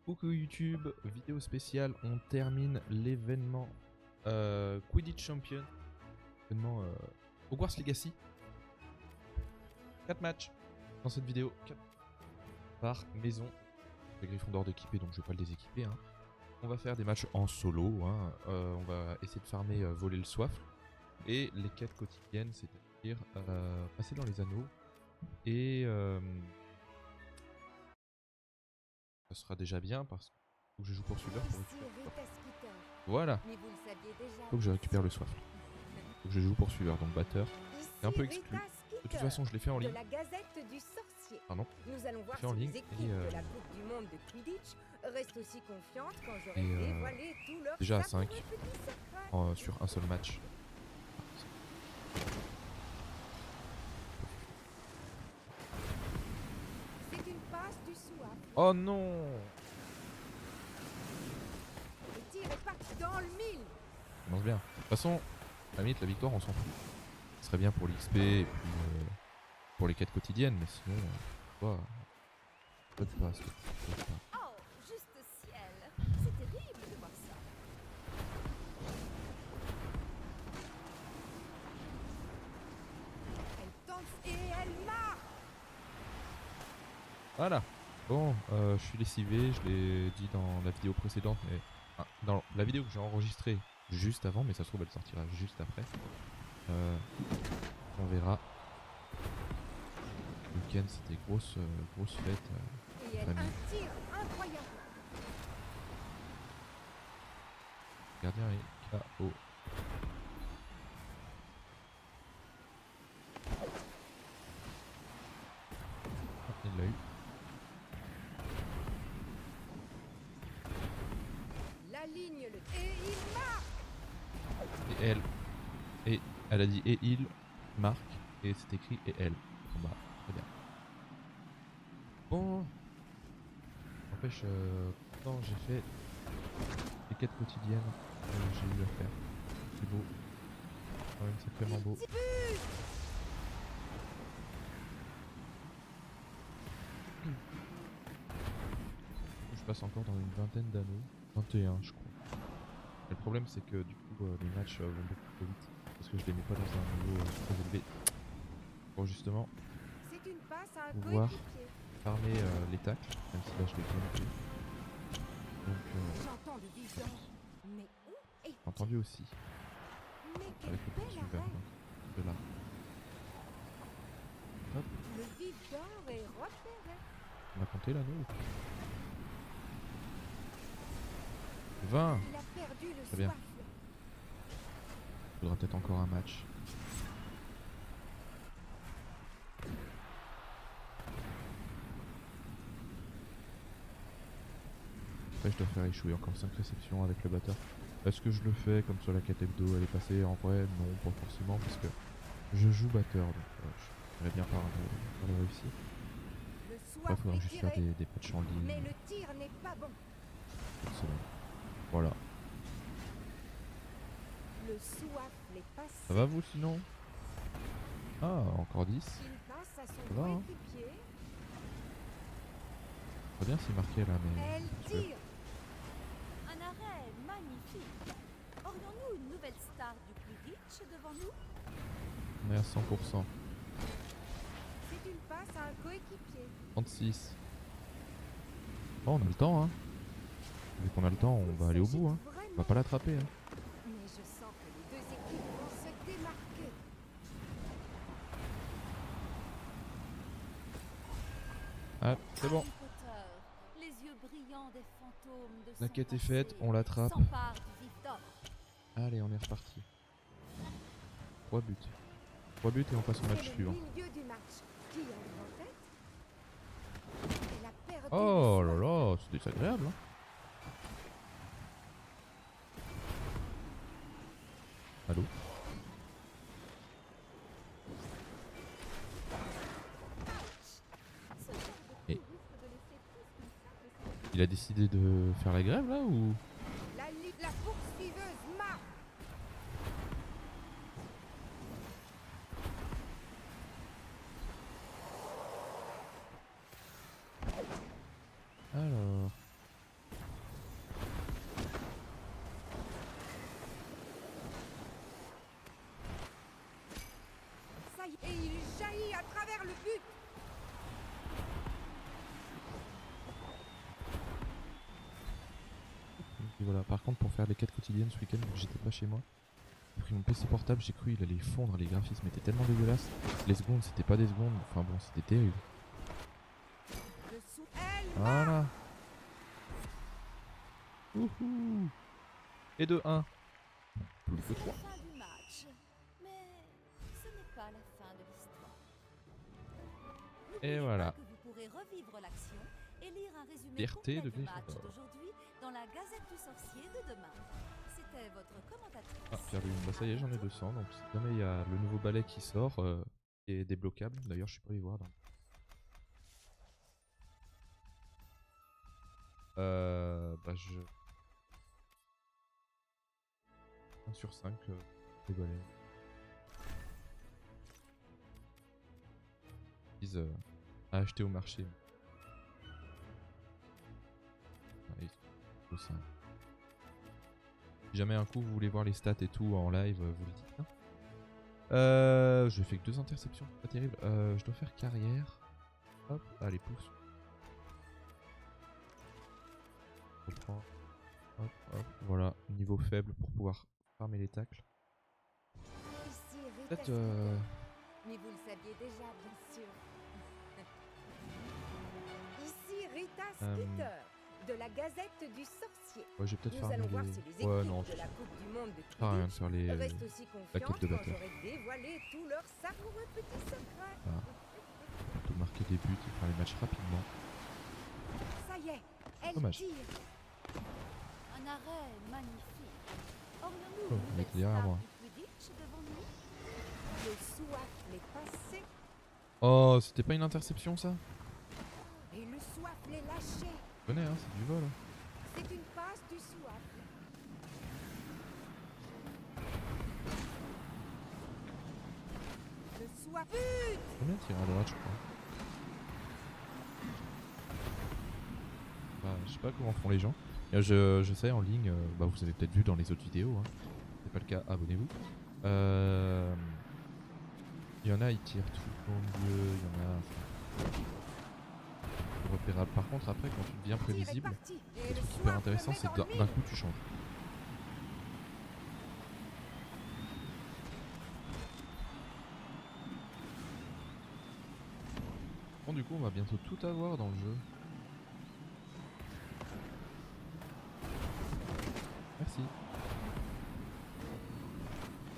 Coucou YouTube, vidéo spéciale, on termine l'événement Quidditch Champion, événement Hogwarts Legacy. 4 matchs dans cette vidéo, 4 par maison. Les Gryffondor d'équiper, donc je vais pas le déséquiper. Hein. On va faire des matchs en solo, hein. On va essayer de farmer voler le soif. Et les quêtes quotidiennes, c'est-à-dire passer dans les anneaux. Et ça sera déjà bien parce que je joue poursuiveur pour récupérer. Voilà. Faut que je récupère le soif. Faut que je joue poursuiveur, donc batteur. C'est un peu exclu. De toute façon, je l'ai fait en ligne. Pardon. Nous allons voir fait en si ligne les équipes et de la Coupe du Monde de Quidditch restent aussi confiantes quand j'aurai dévoilé tout leur déjà à savoureux 5 petit secret. sur un seul match. C'est une passe du soif. Oh non! Le tir est parti dans le mille. Ça commence bien. De toute façon, à la limite, la victoire, on s'en fout. Ce serait bien pour l'XP et puis pour les quêtes quotidiennes, mais sinon, peut-être pas. Oh, juste ciel. C'est terrible de voir ça. Elle tente et elle marque. Voilà. Bon, je suis lessivé, je l'ai dit dans la vidéo précédente, mais dans la vidéo que j'ai enregistrée juste avant, mais ça se trouve elle sortira juste après. On verra. Le week-end c'était grosse fête. Et elle famille. un tir incroyable. Le gardien est KO. Il l'a eu. La ligne le et il marque. Et elle a dit et il marque et c'est écrit et elle en bas. Très bien. Bon. N'empêche, quand j'ai fait les quêtes quotidiennes que j'ai eu à faire. C'est beau. Quand même sacrément beau. Je passe encore dans une vingtaine d'anneaux. 21 je crois. Et le problème c'est que du coup les matchs vont beaucoup trop vite. Parce que je les mets pas dans un niveau très élevé. Pour justement C'est une passe à un pouvoir coéquipier. farmer les tacles. Même si là je les fais plus. Donc J'entends le vivant. Mais où est j'ai entendu aussi. Mais quel Avec le bel poursuiveur. arrêt. De là. Hop. Le vide d'or est repéré. On a compté l'anneau. 20. Il a perdu le Très bien. soif. Il faudra peut-être encore un match. Après je dois faire échouer encore 5 réceptions avec le batteur. Est-ce que je le fais comme sur la quête hebdo elle est passée? En vrai non, pas forcément parce que je joue batteur donc je ferais bien par le réussir. Le Après soif il faudra est juste faire tiré. des patchs en ligne. Mais le tir n'est pas bon. Cette semaine. Voilà. Le soif l'est passé. Ça va vous sinon? Ah, encore 10. Il passe à son Ça va, hein. coéquipier. Très bien s'il marquait là mais... Elle bien sûr. tire. Un arrêt magnifique. Aurions-nous une nouvelle star du Quidditch devant nous? On est à 100%. C'est une passe à un coéquipier. 36. Bon, on a le temps hein. Vu qu'on a le temps, on va aller au bout hein. On va pas l'attraper hein. Mais je sens que les deux équipes vont se démarquer. Ah, c'est bon. Harry Potter, les yeux brillants des fantômes de La son quête est passé faite, on l'attrape. s'emparent du vif d'or. Allez, on est reparti. 3 buts. 3 buts et on passe au match C'est suivant. le milieu du match. Qui arrive en tête? Elle a perdu Oh le là soif. là, c'est désagréable hein. Allô? Ce genre de Et- coup risque de laisser plus qu'une simple Il a décidé de faire la grève là ou? La poursuiveuse marque. Alors... le but. Et voilà, par contre pour faire les quêtes quotidiennes ce week-end, j'étais pas chez moi. J'ai pris mon PC portable, j'ai cru il allait fondre, les graphismes étaient tellement dégueulasses. Les secondes c'était pas des secondes, enfin bon c'était terrible. Voilà. Wouhou. Et de 1. Plus que C'est 3. la fin du match, mais ce n'est pas la fin de l'histoire. Et N'oubliez voilà. pas que vous pourrez revivre l'action et lire un résumé Fierté complet de du match Gryffondor. d'aujourd'hui dans la Gazette du Sorcier de demain. C'était votre commentatrice. Ah, Pierre-Louis, bah ça y est, j'en ai 200. Donc si jamais il y a le nouveau balai qui sort, qui est débloquable. D'ailleurs, je suis pas allé voir. Bah je. 1 sur 5, les balais. À acheter au marché. Ah, ils sont tous, hein. Si jamais un coup vous voulez voir les stats et tout en live, vous le dites. Hein. Je fais que 2 interceptions, pas terrible. Je dois faire carrière. Hop, allez, pousse. Je reprends. Hop, hop, voilà, niveau faible pour pouvoir farmer les tacles. Ici Rita Peut-être. Skeeter. Mais vous le saviez déjà, bien sûr. Ici Rita Skeeter, de la Gazette du Sorcier. Ouais, j'ai peut-être Nous farmé allons voir les. si les équipes Ouais, non, de la Coupe du Monde de ça sert à rien de Quidditch faire les. restent aussi quête confiantes de quand batteur. j'aurai dévoilé tous leurs savoureux petits secrets. Voilà. Plutôt marquer des buts et faire les matchs rapidement. Ça y est, elle Dommage. tire. Un arrêt magnifique. Aurions-nous Oh, une il nouvelle était derrière star moi. du Quidditch devant nous? Le soif est passé Oh, c'était pas une interception ça? et le soif l'est lâché. Je connais, hein, c'est du vol. C'est une passe du soif. Le soif. But. Combien de tirés à droite, je crois. Bah, je sais pas comment font les gens. Je sais en ligne, bah, vous avez peut-être vu dans les autres vidéos. Hein. Si c'est pas le cas, abonnez-vous. Il y en a, ils tirent tout au milieu. Il y en a. C'est repérable. Par contre, après, quand tu deviens prévisible, le truc super intéressant, c'est que d'un coup, tu changes. Bon, du coup, on va bientôt tout avoir dans le jeu. Merci.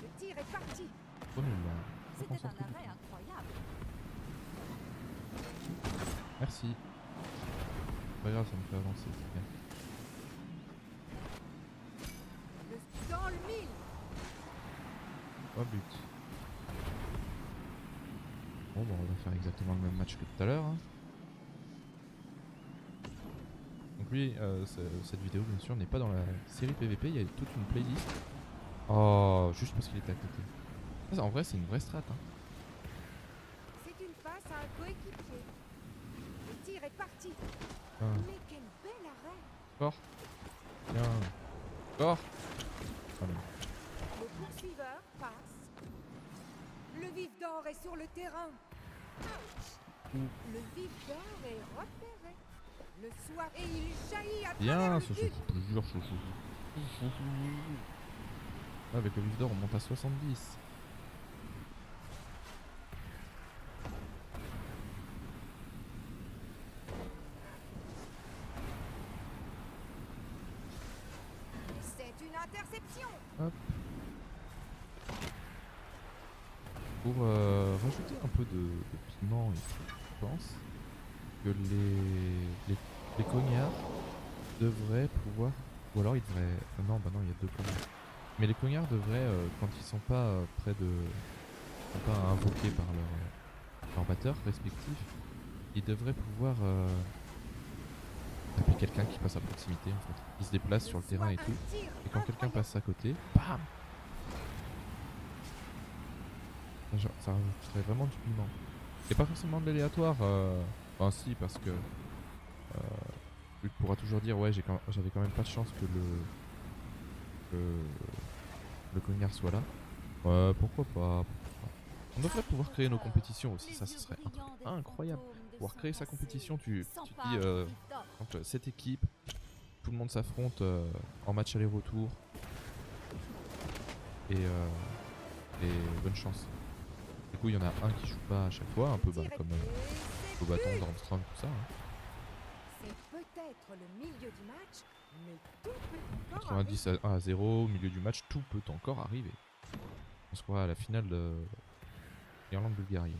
Le tir est parti. Trop nul là. Faut C'était un concentrer. arrêt incroyable. Merci. Pas grave, ça me fait avancer, c'est bien. Dans le mille. 3 buts. Bon, bah, on va faire exactement le même match que tout à l'heure. Hein. Donc lui, cette vidéo bien sûr n'est pas dans la série PVP, il y a toute une playlist. Oh, juste parce qu'il était à côté. Ça, en vrai, c'est une vraie strat. Hein. C'est une passe à un coéquipier. Le tir est parti. Ah. Mais quel bel arrêt. Score. Bien. Score. Ah, non. Le poursuiveur passe. Le vif d'or est sur le terrain. Le vif d'or est repéré. Le soif et il jaillit à Bien, travers ce le but. je te jure, chouchou. Avec le vif d'or, on monte à 70. C'est une interception. Hop. Pour rajouter un peu de piment et tout, je pense que les cognards devraient pouvoir. Ou alors ils devraient. Non, bah non, il y a 2 cognards. Mais les cognards devraient, quand ils sont pas près de. Ils sont pas invoqués par leur batteur respectif, ils devraient pouvoir taper quelqu'un qui passe à proximité en fait. Ils se déplacent sur le terrain et tout. Et quand quelqu'un passe à côté, bam! Ça rajouterait vraiment du piment. Et pas forcément de l'aléatoire. Enfin si, parce que Luc pourra toujours dire ouais j'avais quand même pas de chance que le cognard soit là. Pourquoi pas, pourquoi pas. On devrait pouvoir créer nos compétitions aussi, ça ce serait un truc incroyable. Pouvoir Pouvoir créer sa compétition, tu dis donc, cette équipe, tout le monde s'affronte en match aller-retour. Et bonne chance. Du coup il y en a un qui joue pas à chaque fois, un peu comme au bâton, Armstrong, tout ça. Hein. C'est peut-être le milieu du match, mais tout peut encore 90 à 0 au milieu du match, tout peut encore arriver. On se croit à la finale de Irlande-Bulgarie.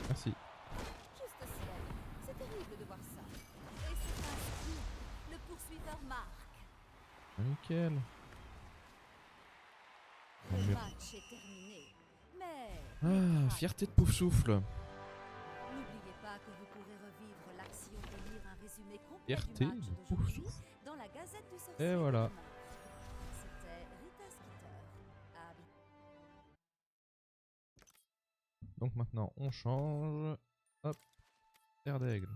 Merci. Juste au ciel. C'est terrible de voir ça. Et c'est ainsi. Le poursuiveur marque. Nickel. Le Mieux. match est terminé. Mais Ah, fierté de Pouf Souffle. n'oubliez pas que vous pourrez revivre l'action et lire un résumé complet Fierté du match de Pouf d'aujourd'hui Souffle. dans la Gazette du Sorcier. Et voilà. demain. C'était Rita Skeeter. À Donc maintenant on change. Hop. Terre d'aigle.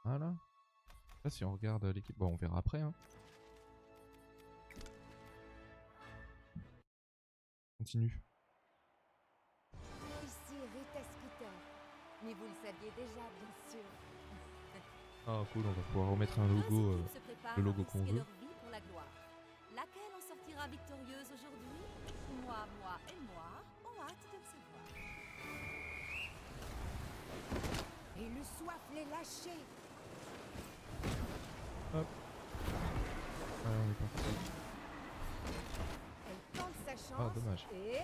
Voilà. Là si on regarde l'équipe. Bon on verra après hein. Continue. Ici Rita Skeeter. Mais vous le saviez déjà, bien sûr. Ah cool, on va pouvoir remettre un logo. se préparent le logo à qu'on risquer veut. leur vie pour la gloire. Laquelle en sortira victorieuse aujourd'hui? Moi et moi, ont hâte de le savoir. Et le soif l'est lâché. Hop. Allez, on est parti. Elle tente sa chance. Ah dommage. Et...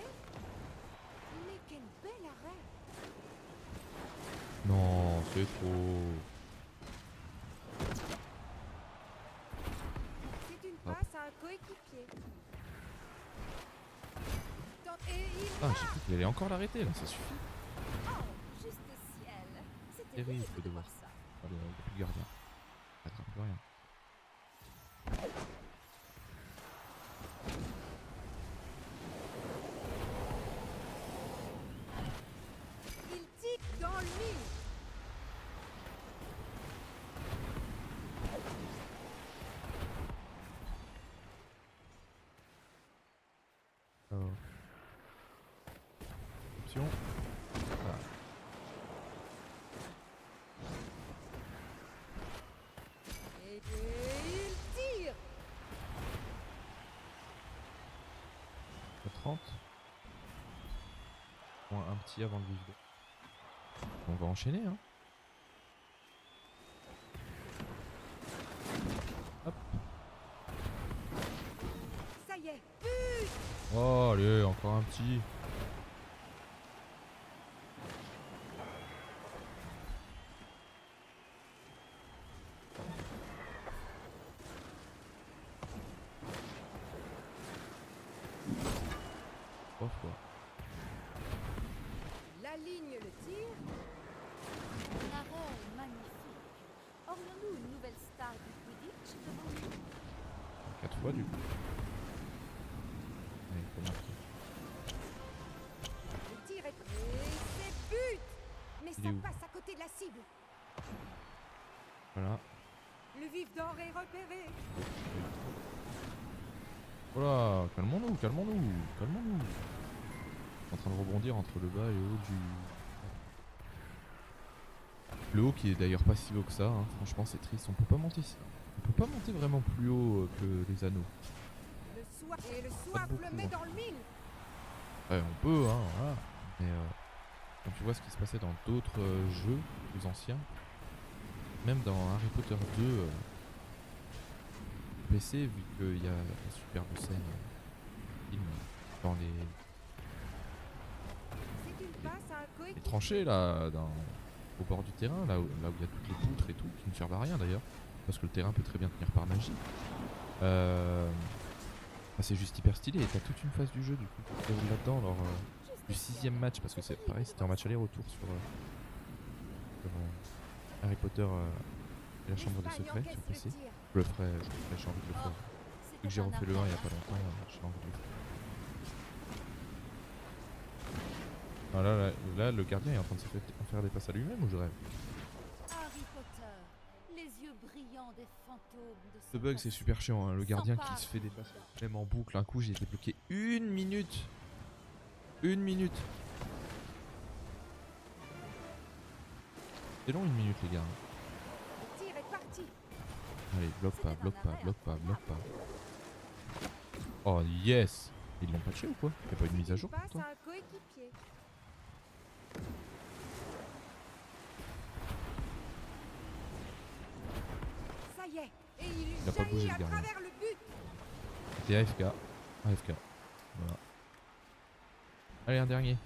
Mais quel bel arrêt. Non, c'est trop. C'est une Hop. passe à un coéquipier. Et il Ah j'ai cru qu'il allait encore l'arrêter là, ça suffit. Oh, juste au ciel. C'est Terrible terrible de de voir voir ça. Allez, il n'y a plus de gardien. Ça attrape plus rien. Il tique dans le mille. Alors. Option. Voilà. Et il tire. 30. Moins un petit avant le vif d'eau. On va enchaîner hein. Hop. Ça y est. But. Oh allez, encore un petit. Trois fois. La ligne le tire. Un arrêt magnifique. Aurions-nous une nouvelle star du Quidditch devant nous? 4 fois du coup. Allez, il faut marquer. Le tir est... Et c'est but. Mais Il est ça où? passe à côté de la cible. Voilà. Le vif d'or est repéré. Voilà, calmons-nous, calmons-nous, calmons-nous. En train de rebondir entre le bas et le haut du... Le haut qui est d'ailleurs pas si haut que ça, hein. Franchement c'est triste, on peut pas monter vraiment plus haut que les anneaux. Le soif et le soif beaucoup, le met hein. dans le mille. Ouais, on peut, hein, voilà. Mais quand tu vois ce qui se passait dans d'autres jeux plus anciens, même dans Harry Potter 2 PC, vu qu'il y a une superbe scène film dans C'est une passe à un les coéquipier. tranchées là, au bord du terrain, là où il y a toutes les poutres et tout, qui ne servent à rien d'ailleurs, parce que le terrain peut très bien tenir par magie. Bah, c'est juste hyper stylé et t'as toute une phase du jeu du coup qui se déroule là-dedans lors du 6ème match, parce que c'est pareil, c'était en match aller-retour sur Harry Potter et la chambre des secrets sur PC. Je le ferai, j'ai envie de le faire. Vu que j'ai refait le 1 il y a pas longtemps, j'ai envie de le faire. Voilà, là, le gardien est en train de se faire des passes à lui-même ou je rêve? Harry Potter, Les yeux brillants des fantômes de Ce bug c'est super chiant, hein. Le gardien qui se fait dépasser même en boucle. Un coup j'ai été bloqué 1 minute. 1 minute. C'est long 1 minute les gars. Le tir est parti. Allez, bloque pas, bloque pas, bloque pas, bloque pas. Oh yes. Ils l'ont patché ou quoi? Y'a pas eu de mise à jour Passe pourtant? à un coéquipier. Ça y est. Et il a pas bougé, jaillit le à gardien. travers le but. C'était AFK. AFK. Voilà. Allez, un dernier.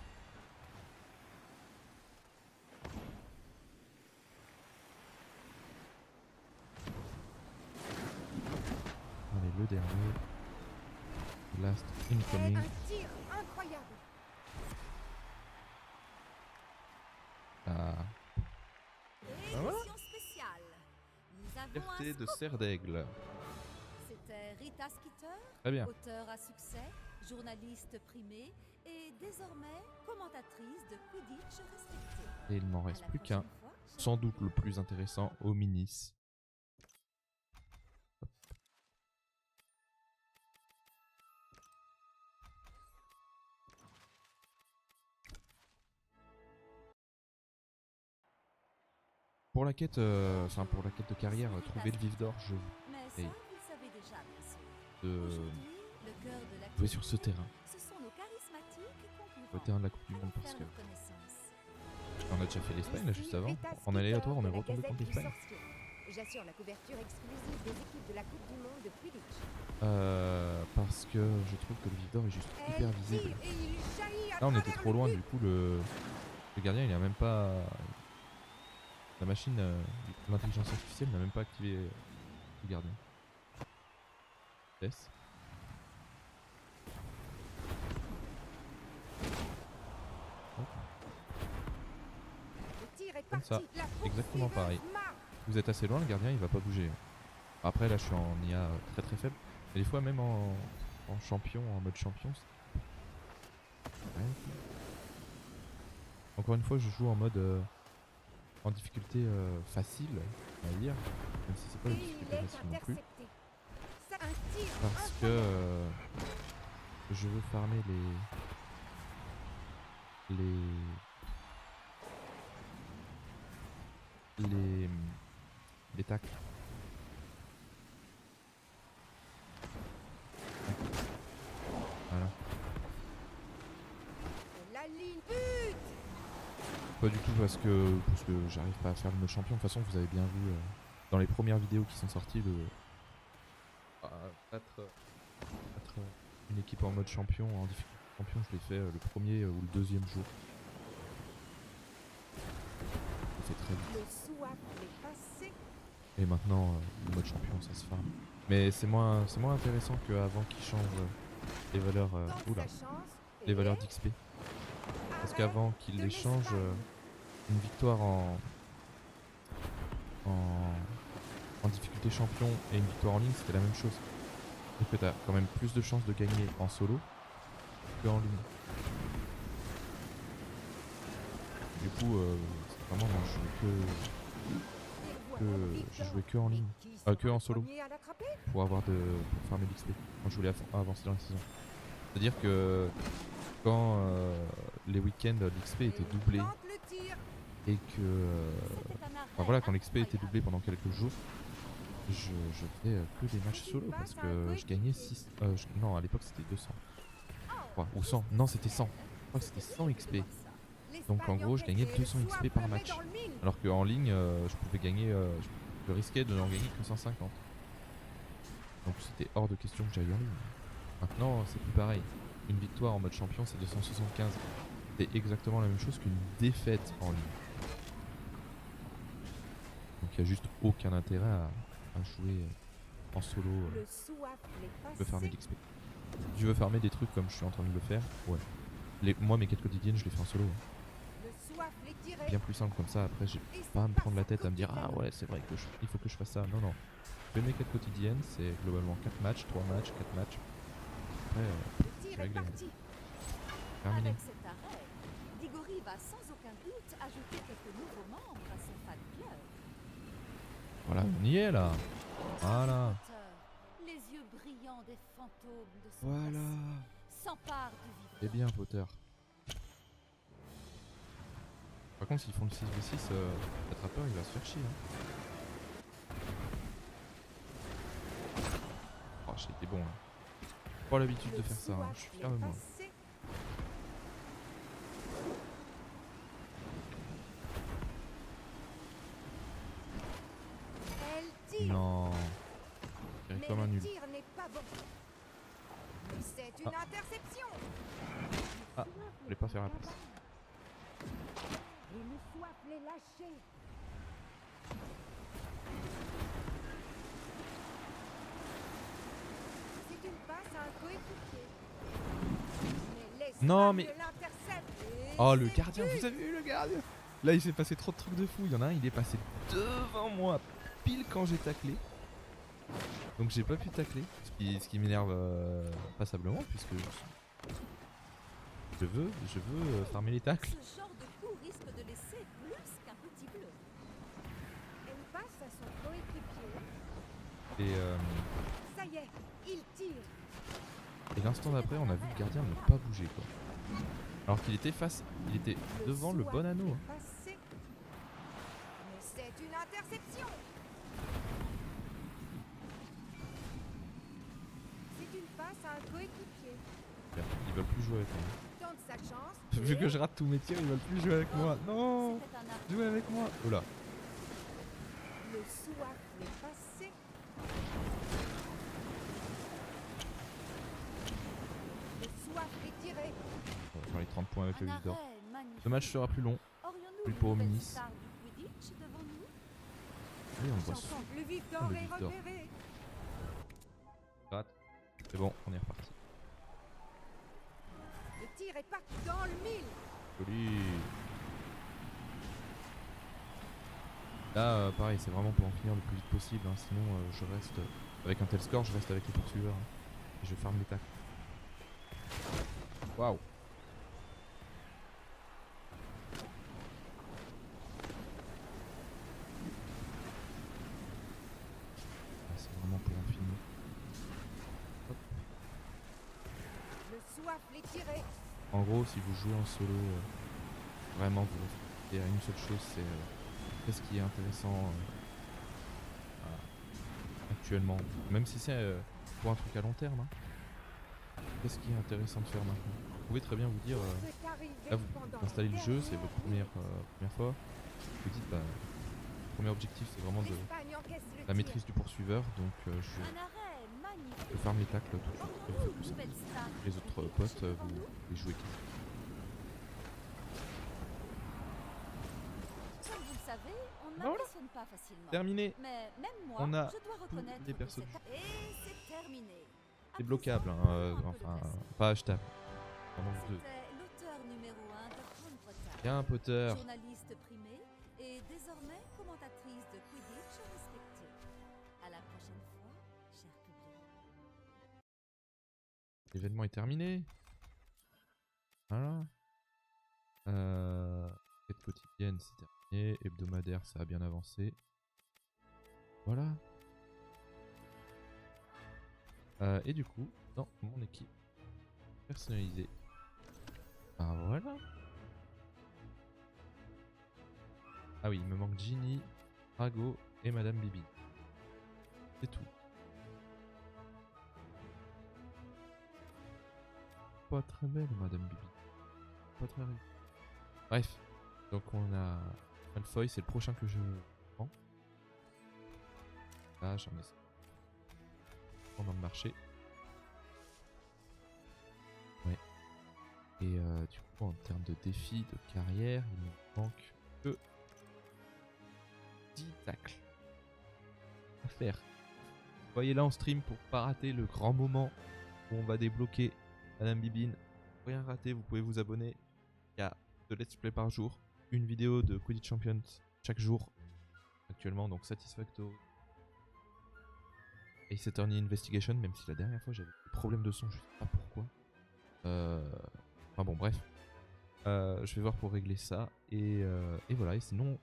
Allez, le dernier. Last Et incoming. un tir incroyable. Ah. Édition spéciale. Nous avons Fierté un de scoop. serre d'aigle. C'était Rita Skeeter, Très bien. auteure à succès, journaliste primée et désormais commentatrice de Quidditch respectée. Et il m'en À reste la plus qu'un. prochaine fois, chers Sans doute le plus intéressant, Hominis. Pour la quête, pour la quête de carrière, trouver le vif d'or, je Mais ça, Et- vous le savez déjà, bien sûr. de Aujourd'hui, le cœur de la jouer sur ce terrain. ce sont nos charismatiques Le concurrents. terrain de la Coupe du Monde Allons parce faire que leur connaissance. on a déjà fait l'Espagne là juste Ici, avant. Rita En Skeeter aléatoire, on de est la retombé Gazette contre du l'Espagne. Sorcier. J'assure la couverture exclusive des équipes de la Coupe du Monde de Quidditch. Parce que je trouve que le vif d'or est juste hyper Elle visible. tire et il jaillit à Là on était travers trop le loin, but. du coup le gardien il a même pas. La machine, l'intelligence artificielle n'a même pas activé le gardien. Yes. Le tir est Comme parti. ça, La exactement poursuiveuse pareil. marque. Vous êtes assez loin, le gardien il va pas bouger. Après là je suis en IA très très faible. Mais des fois même en champion, en mode champion. Ouais. Encore une fois je joue en mode en difficulté facile, on va dire. Même si c'est pas Et une il difficulté est facile non plus. intercepté. Ça, un tir Parce que incroyable. je veux farmer les les tacles. Voilà. La ligne but. Pas du tout parce que j'arrive pas à faire le mode champion. De toute façon, vous avez bien vu dans les premières vidéos qui sont sorties battre une équipe en mode champion, en difficulté champion, je l'ai fait le premier ou le deuxième jour. Je l'ai fait très vite. Le soif est passé. Et maintenant, le mode champion, ça se farme. Mais c'est moins intéressant qu'avant qu'ils changent les valeurs, Tente sa chance. les Et valeurs d'XP. Parce arrêt qu'avant qu'ils de les changent, l'Espagne. une victoire en difficulté champion et une victoire en ligne, c'était la même chose. Donc tu as quand même plus de chances de gagner en solo que en ligne. Du coup, c'est vraiment moi, je jouais que en ligne, que en solo, pour farmer l'XP quand je voulais avancer dans la saison. C'est-à-dire que quand les week-ends l'XP était doublé et que enfin voilà, quand l'XP était doublé pendant quelques jours, je faisais que des matchs solo parce que je gagnais 6 non, à l'époque c'était 200 ou 100, non c'était 100, je crois que c'était 100 XP. Donc en gros je gagnais 200 XP par match, alors qu'en ligne je pouvais gagner, je risquais de n'en gagner que 150. Donc c'était hors de question que j'aille en ligne. Maintenant c'est plus pareil, une victoire en mode champion c'est 275, c'est exactement la même chose qu'une défaite en ligne. Donc il n'y a juste aucun intérêt à jouer en solo. Je veux farmer l'XP. Je veux farmer des trucs comme je suis en train de le faire. Ouais. Moi mes quêtes quotidiennes je les fais en solo. Bien plus simple comme ça, après j'ai pas à me prendre la tête à me dire ah ouais c'est vrai que il faut que je fasse ça. Non non. Je fais mes quêtes quotidiennes, c'est globalement 4 matchs, 3 matchs, 4 matchs. Après c'est réglé. Terminé. Avec cet arrêt, Diggory va sans aucun doute ajouter quelques nouveaux membres à son fan club. Voilà, on y est là. Voilà. Les yeux brillants des fantômes de son Voilà. passé s'emparent du vivant. C'est bien, Potter. Par contre, s'ils font le 6v6, l'attrapeur il va se faire chier. Hein. Oh, j'ai été bon. Hein. Pas l'habitude de faire ça. Hein. Je suis fier de moi. Elle tire. Non. J'arrive Mais comme un le nul. tir n'est pas bon. C'est une interception. Ah, fallait pas faire la passe. Et le soif l'est lâché. C'est une passe à un coéquipier. Mais Non, l'espagne mais- l'intercepte. Et Oh, le c'est gardien, but. vous avez vu le gardien? Là, il s'est passé trop de trucs de fou. Il y en a un, il est passé devant moi, pile quand j'ai taclé. Donc j'ai pas pu tacler, ce qui m'énerve passablement, puisque je veux farmer les tacles. Ce genre de coup risque de laisser plus qu'un petit bleu. Elle passe à son coéquipier. Et, Ça y est, il tire. et l'instant d'après, on a vu le gardien ne pas bouger, quoi. Alors qu'il était il était devant le soif bon anneau. est Hein. passé. Mais c'est une interception. C'est une passe à un coéquipier. Ils veulent plus jouer avec moi. Tente sa chance. Vu et que je rate tous mes tirs, ils veulent plus jouer avec moi. Non, C'était un arbre. jouez avec moi. Oh là. le soif est passé. Le soif est tiré. On va faire les 30 points avec le Un Victor. arrêt magnifique. Ce match sera plus long. Aurions-nous plus une pour nouvelle Minis. star du Quidditch devant nous? Oui, on le voit J'entends le vif le d'or est vif d'or. repéré. rate. C'est bon, on est reparti. Le tir est parti dans le mille. Joli. Là, pareil, c'est vraiment pour en finir le plus vite possible. Hein. Sinon, je reste avec un tel score, je reste avec les poursuiveurs. Hein. Et je farme les tacles. Waouh. Ah, c'est vraiment pour en finir. Hop. Le soif l'est tiré. En gros, si vous jouez en solo, vraiment, vous réfléchissez à une seule chose, c'est qu'est-ce qui est intéressant actuellement. Même si c'est pour un truc à long terme. Hein. Qu'est-ce qui est intéressant de faire maintenant? Vous pouvez très bien vous dire, C'est arrivé là vous pendant installez le la jeu, c'est dernière votre première fois. Vous dites, bah, le premier objectif c'est vraiment l'Espagne encaisse le la tir. maîtrise du poursuiveur, donc Un arrêt magnifique. je farme les tacles tout de suite. Et vous faites Aurions-nous plus une ça. nouvelle star du Les autres Quidditch potes, devant vous nous? les jouez qui? Comme vous le savez, on Voilà. n'impressionne pas facilement. Terminé. Mais même moi, On a je dois reconnaître les que persos c'est... Et c'est terminé. C'est bloquable, hein, enfin, pas achetable. Vraiment deux. C'était l'auteur numéro 1 de Grande-Bretagne. Bien Potter. Journaliste primée et désormais commentatrice de Quidditch respectée. À la prochaine fois, cher public. L'événement est terminé. Voilà. Quête quotidienne, c'est terminé. Hebdomadaire, ça a bien avancé. Voilà. Et du coup, dans mon équipe personnalisée. Ah voilà. Ah oui, il me manque Ginny, Drago et Madame Bibi. C'est tout. Pas très belle, Madame Bibi. Pas très belle. Bref, donc on a Malfoy, c'est le prochain que je prends. Là, j'en ai dans le marché. Ouais. Et du coup, en termes de défi, de carrière, il me manque que 10 tacles à faire. Voyez là en stream pour pas rater le grand moment où on va débloquer Madame Bibine. Pour rien rater, vous pouvez vous abonner. Il y a 2 let's play par jour, une vidéo de Quidditch Champions chaque jour actuellement, donc Satisfactory. Ace Attorney Investigation, même si la dernière fois j'avais des problèmes de son, je sais pas pourquoi. Enfin bon, bref. Je vais voir pour régler ça. Et voilà, et sinon,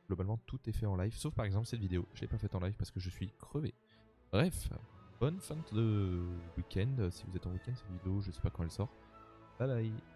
Globalement, tout est fait en live, sauf par exemple cette vidéo. Je l'ai pas faite en live parce que je suis crevé. Bref, bonne fin de week-end. Si vous êtes en week-end, cette vidéo, je sais pas quand elle sort. Bye bye.